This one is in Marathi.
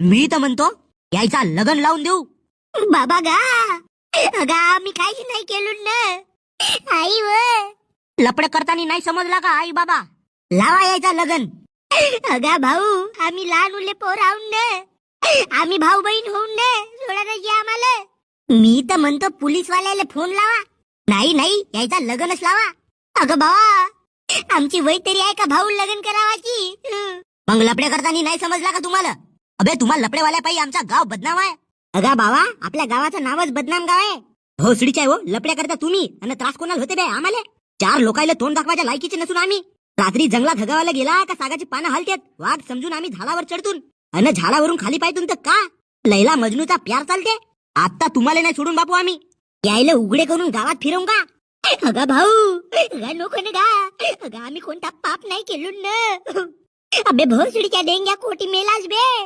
मी तर म्हणतो यायचा लग्न लावून देऊ. बाबा गा अगा मी काहीच नाही केलं ना आई व लपडे करताना नाही समजला का आई बाबा? लावा यायचा लग्न. अगा भाऊ आम्ही लहान उले पोर आहोत ना, आम्ही भाऊ बहीण होऊन ना सोडा नाही आम्हाला. मी तर म्हणतो पोलीसवाल्याला फोन लावा. नाही नाही यायचा लग्नच लावा. अगं भावा आमची वय तरी आहे का भाऊ लग्न करावाची. मग लपडे करताना नाही समजला का तुम्हाला? अबे तुम्हाला लपडेवाल्या पायी आमचा गाव बदनाम आहे. अगा बाबा आपल्या गावाचं नावच बदनाम गाव आहे. भोसडीच्या हो लपड्या करता तुम्ही आणि त्रास कोणाला होते बे आम्हाला? 4 लोकायला तोंड दाखवायच्या लायकीचे नसून आम्ही. रात्री जंगलात हगावायला गेला का सागाची पानं हलतेत वाघ समजून आम्ही झाडावर चढतून अन झाडावरून खाली पायतून तर का लैला मजनूचा प्यार चालते. आता तुम्हाला नाही सोडून बापू आम्ही. यायला उघडे करून गावात फिरवू का? अगा भाऊ अगा नको ना गा. अगा आम्ही कोणता पाप नाही केलो ना. अबे भोसडीच्या डेंग्या कोटी मेलाच बे.